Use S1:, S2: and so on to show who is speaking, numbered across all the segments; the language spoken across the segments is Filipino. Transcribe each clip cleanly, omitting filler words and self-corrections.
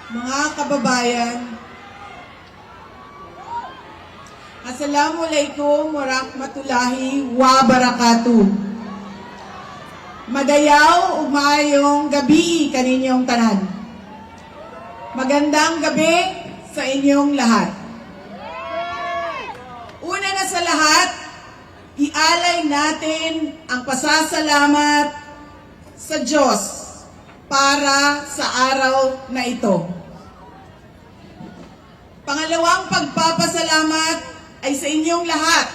S1: Mga kababayan, Assalamualaikum warahmatullahi wabarakatuh. Madayaw umayong gabi kaninyong tanan. Magandang gabi sa inyong lahat. Una na sa lahat, ialay natin ang pasasalamat sa Diyos para sa araw na ito. Pangalawang pagpapasalamat ay sa inyong lahat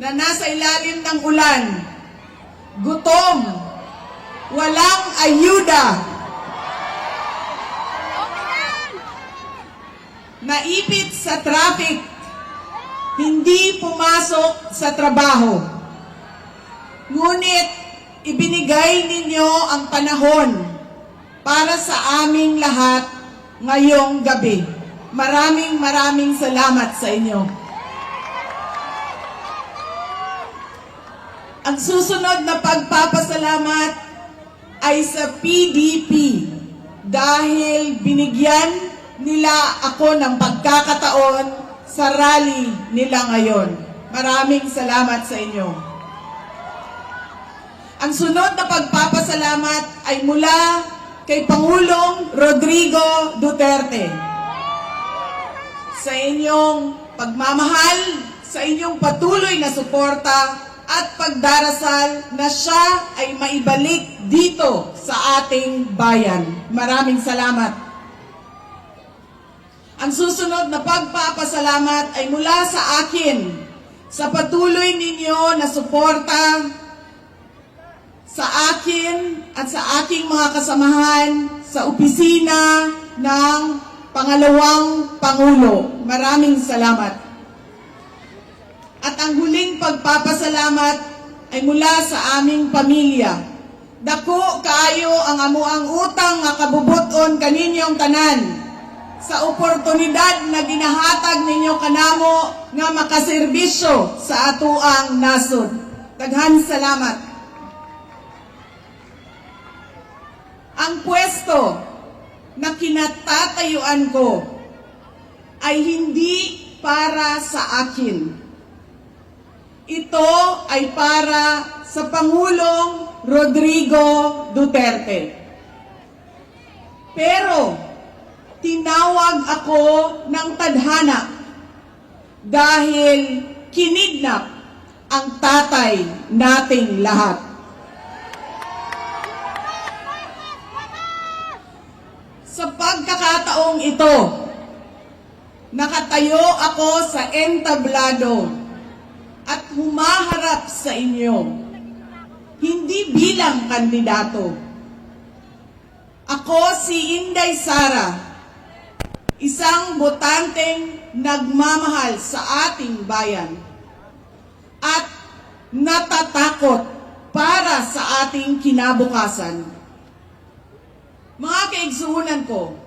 S1: na nasa ilalim ng ulan, gutom, walang ayuda, naipit sa traffic, hindi pumasok sa trabaho. Ngunit ibinigay ninyo ang panahon para sa aming lahat ngayong gabi. Maraming salamat sa inyo. Ang susunod na pagpapasalamat ay sa PDP dahil binigyan nila ako ng pagkakataon sa rally nila ngayon. Maraming salamat sa inyo. Ang sunod na pagpapasalamat ay mula kay Pangulong Rodrigo Duterte. Sa inyong pagmamahal, sa inyong patuloy na suporta at pagdarasal na siya ay maibalik dito sa ating bayan. Maraming salamat. Ang susunod na pagpapasalamat ay mula sa akin, sa patuloy ninyo na suporta sa akin at sa aking mga kasamahan sa opisina ng Pangalawang Pangulo. Maraming salamat. At ang huling pagpapasalamat ay mula sa aming pamilya. Dako kaayo ang amuang utang nga kabubuton kaninyong tanan sa oportunidad na ginahatag ninyo kanamo nga makaserbisyo sa atuang nasod. Daghan salamat. Ang pwesto na kinatatayuan ko ay hindi para sa akin. Ito ay para sa Pangulong Rodrigo Duterte. Pero tinawag ako ng tadhana dahil kinidnap ang tatay nating lahat. Sa pagkakataong ito, nakatayo ako sa entablado at humaharap sa inyo, hindi bilang kandidato. Ako si Inday Sara, isang botanteng nagmamahal sa ating bayan at natatakot para sa ating kinabukasan. Mga kaigsuunan ko,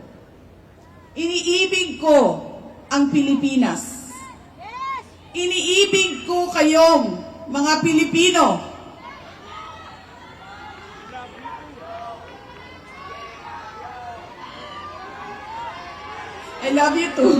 S1: iniibig ko ang Pilipinas. Iniibig ko kayong mga Pilipino. I love you too.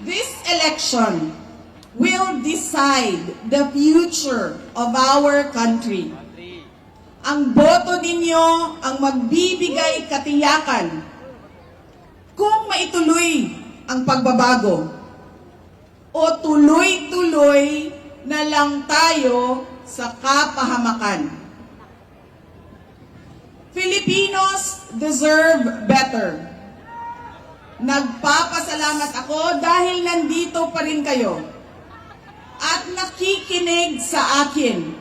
S1: This election will decide the future of our country. Ang boto ninyo ang magbibigay katiyakan kung maituloy ang pagbabago o tuloy-tuloy na lang tayo sa kapahamakan. Filipinos deserve better. Nagpapasalamat ako dahil nandito pa rin kayo at nakikinig sa akin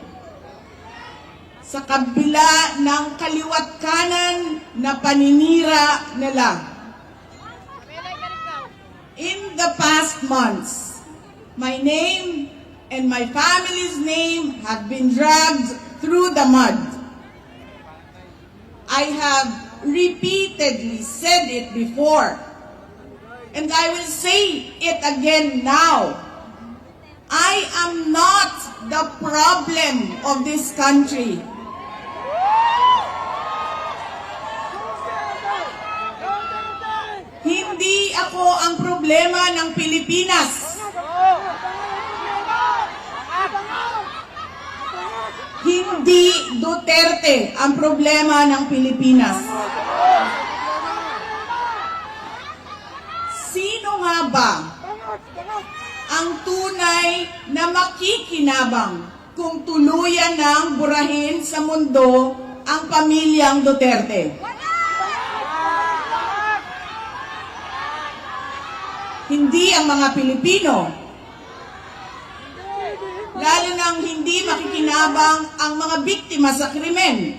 S1: sa kabila ng kaliwat kanan na paninira nila. In the past months, my name and my family's name have been dragged through the mud. I have repeatedly said it before, and I will say it again now. I am not the problem of this country. Hindi ako ang problema ng Pilipinas. Hindi Duterte ang problema ng Pilipinas. Sino nga ba ang tunay na makikinabang kung tuluyan ng burahin sa mundo ang pamilyang Duterte? Hindi ang mga Pilipino. Lalo nang hindi makikinabang ang mga biktima sa krimen,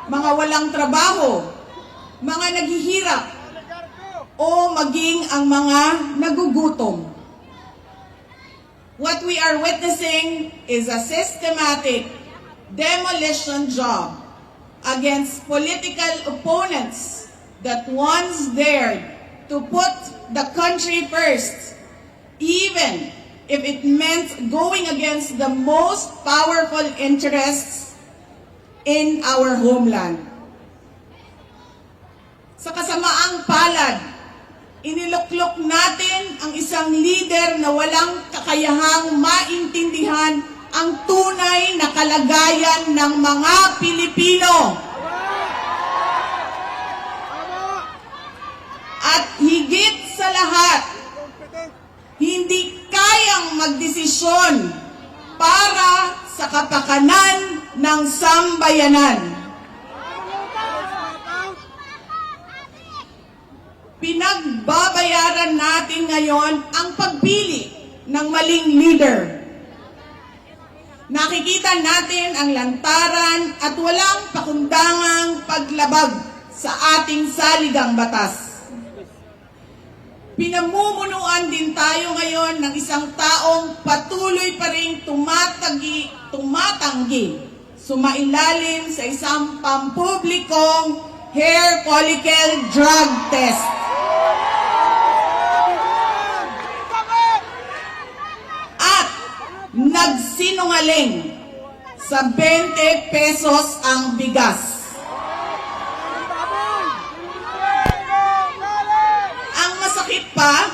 S1: mga walang trabaho, mga naghihirap, o maging ang mga nagugutom. What we are witnessing is a systematic demolition job against political opponents that once dared to put the country first, even if it meant going against the most powerful interests in our homeland. Sa kasamaang palad, iniluklok natin ang isang leader na walang kakayahang maintindihan ang tunay na kalagayan ng mga Pilipino. At higit sa lahat, hindi kayang magdesisyon para sa kapakanan ng sambayanan. Pinagbabayaran natin ngayon ang pagpili ng maling leader. Nakikita natin ang lantaran at walang pakundangang paglabag sa ating saligang batas. Pinamumunuan din tayo ngayon ng isang taong patuloy pa rin tumatanggi, sumailalim sa isang pampublikong hair follicle drug test. At nagsinungaling sa 20 pesos ang bigas. Pa,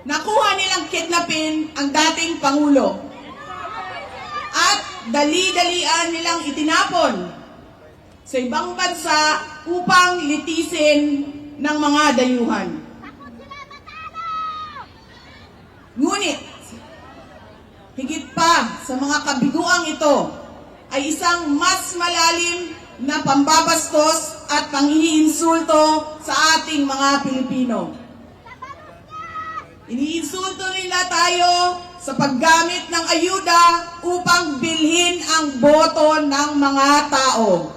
S1: nakuha nilang kidnapin ang dating Pangulo at dali-dalian nilang itinapon sa ibang bansa upang litisin ng mga dayuhan. Ngunit, higit pa sa mga kabiguang ito ay isang mas malalim na pambabastos at panghihinsulto sa ating mga Pilipino. Iniinsulto nila tayo sa paggamit ng ayuda upang bilhin ang boto ng mga tao.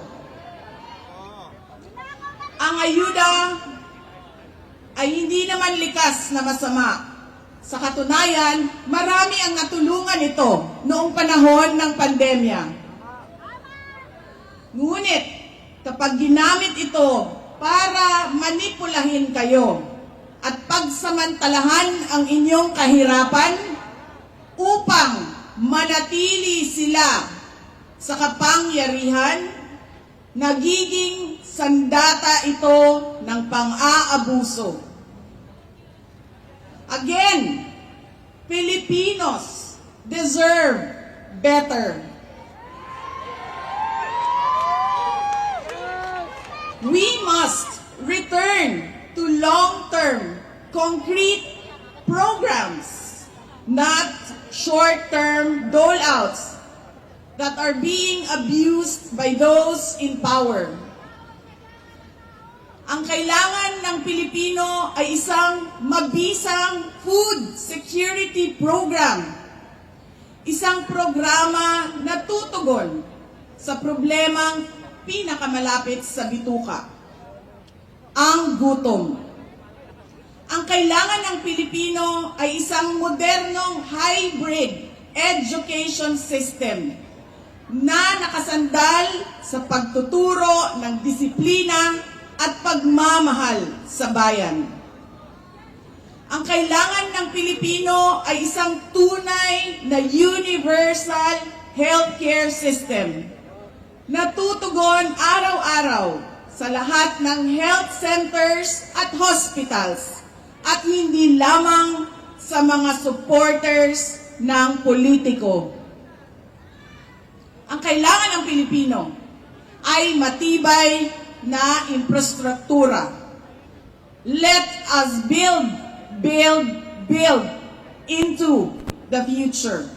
S1: Ang ayuda ay hindi naman likas na masama. Sa katunayan, marami ang natulungan ito noong panahon ng pandemya. Ngunit, kapag ginamit ito para manipulahin kayo, at pagsamantalahan ang inyong kahirapan upang manatili sila sa kapangyarihan, nagiging sandata ito ng pang-aabuso. Again, Filipinos deserve better. We must return to long-term, concrete programs, not short-term dole-outs that are being abused by those in power. Ang kailangan ng Pilipino ay isang mabisang food security program, isang programa na tutugon sa problemang pinakamalapit sa bituka, ang gutom. Ang kailangan ng Pilipino ay isang modernong hybrid education system na nakasandal sa pagtuturo ng disiplina at pagmamahal sa bayan. Ang kailangan ng Pilipino ay isang tunay na universal healthcare system na tutugon araw-araw sa lahat ng health centers at hospitals at hindi lamang sa mga supporters ng politiko. Ang kailangan ng Pilipino ay matibay na infrastruktura. Let us build into the future.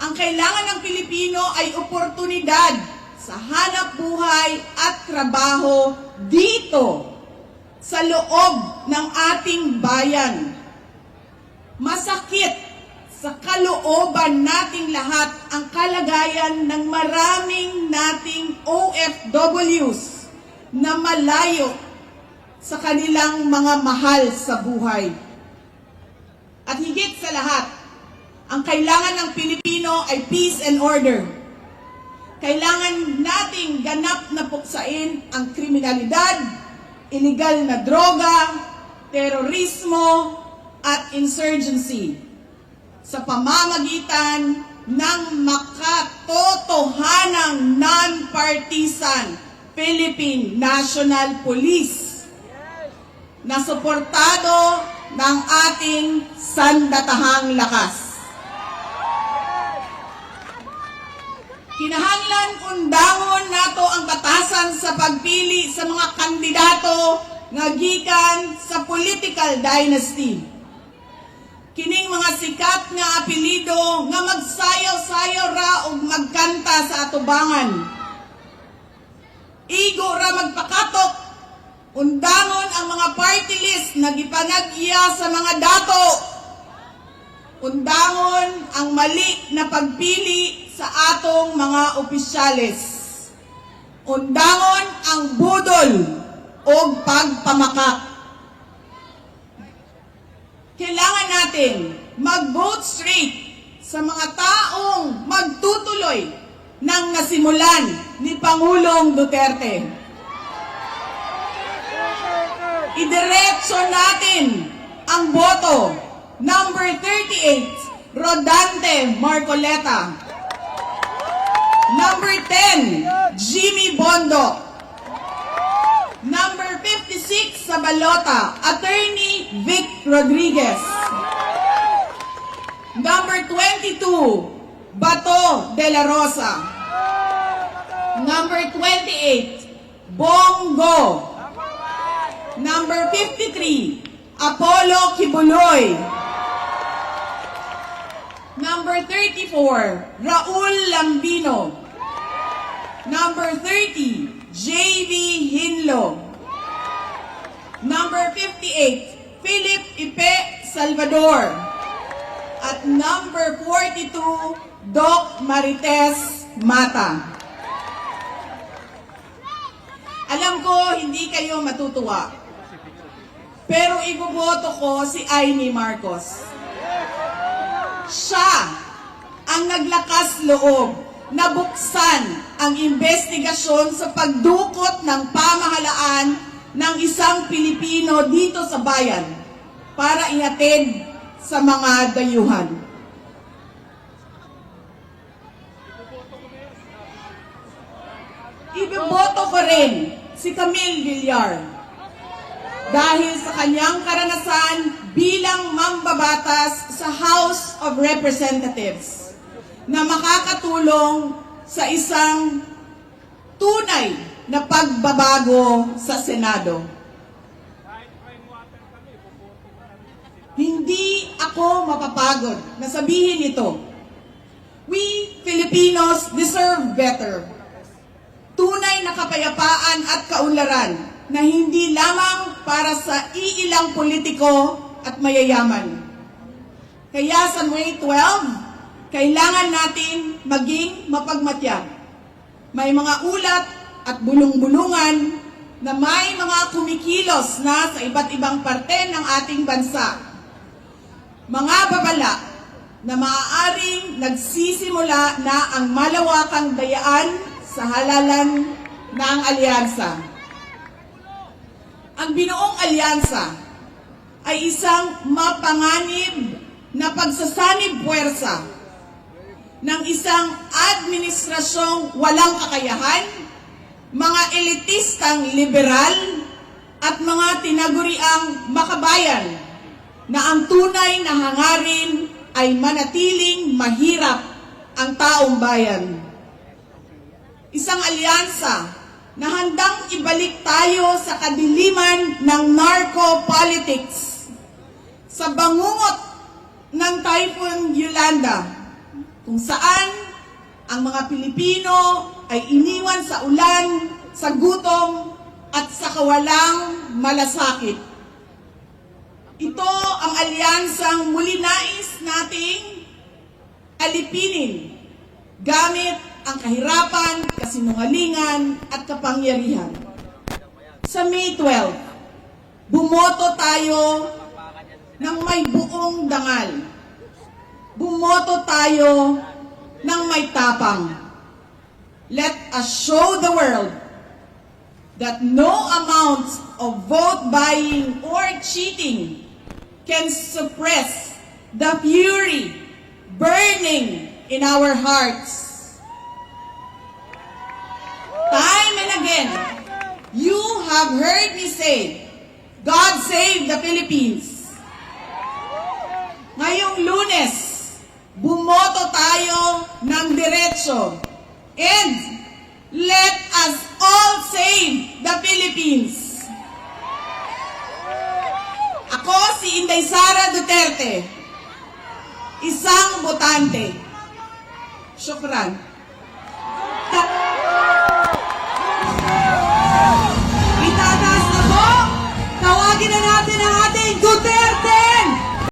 S1: Ang kailangan ng Pilipino ay oportunidad sa hanap buhay at trabaho dito sa loob ng ating bayan. Masakit sa kalooban nating lahat ang kalagayan ng maraming nating OFWs na malayo sa kanilang mga mahal sa buhay. At higit sa lahat, ang kailangan ng Pilipino ay peace and order. Kailangan nating ganap na puksain ang kriminalidad, iligal na droga, terorismo, at insurgency sa pamamagitan ng makatotohanang non-partisan Philippine National Police na suportado ng ating sandatahang lakas. Kinahanglan undangon nato ang batasan sa pagpili sa mga kandidato nga gikan sa political dynasty. Kining mga sikat nga apelido nga magsayaw-sayaw ra ug magkanta sa atubangan. Igo ra magpakatok, undangon ang mga party list na gipanag-iya sa mga dato. Undangon ang mali na pagpili sa atong mga opisyales. Undangon ang budol o pagpamakak. Kailangan natin mag-vote straight sa mga taong magtutuloy ng nasimulan ni Pangulong Duterte. Idiretso natin ang boto. Number 38, Rodante Marcoleta. Number 10, Jimmy Bondo. Number 56 sa balota, Attorney Vic Rodriguez. Number 22, Bato de la Rosa. Number 28, Bongo. Number 53, Apollo Kibuloy. Number 34, Raul Lambino. Number 30, J.V. Hinlo. Number 58, Philip Ipe Salvador. At number 42, Doc Marites Mata. Alam ko, hindi kayo matutuwa. Pero iboboto ko si Amy Marcos. Siya ang naglakas loob na buksan ang investigasyon sa pagdukot ng pamahalaan ng isang Pilipino dito sa bayan para ihatid sa mga dayuhan. Iboboto ko rin si Camille Villar dahil sa kanyang karanasan bilang mambabatas sa House of Representatives na makakatulong sa isang tunay na pagbabago sa Senado. Hindi ako mapapagod na sabihin ito. We Filipinos deserve better. Tunay na kapayapaan at kaunlaran na hindi lamang para sa iilang politiko at mayayaman. Kaya sa May 12, kailangan natin maging mapagmatyag. May mga ulat at bulong-bulungan na may mga kumikilos na sa iba't ibang parte ng ating bansa. Mga babala na maaaring nagsisimula na ang malawakang dayaan sa halalan ng alyansa. Ang binuong alyansa ay isang mapanganib na pagsasanib puwersa ng isang administrasyong walang kakayahan, mga elitistang liberal, at mga tinaguriang makabayan na ang tunay na hangarin ay manatiling mahirap ang taong bayan. Isang alyansa na handang ibalik tayo sa kadiliman ng narco-politics, sa bangungot ng Typhoon Yolanda, kung saan ang mga Pilipino ay iniwan sa ulan, sa gutom, at sa kawalang malasakit. Ito ang alyansang muli nais nating alipinin gamit ang kahirapan, kasinungalingan, at kapangyarihan. Sa May 12, bumoto tayo ng may buong dangal. Bumoto tayo ng may tapang. Let us show the world that no amount of vote buying or cheating can suppress the fury burning in our hearts. Time and again, you have heard me say, God save the Philippines. Ngayong Lunes, bumoto tayo ng diretso, and let us all save the Philippines. Ako si Inday Sara Duterte, isang botante. Syukran.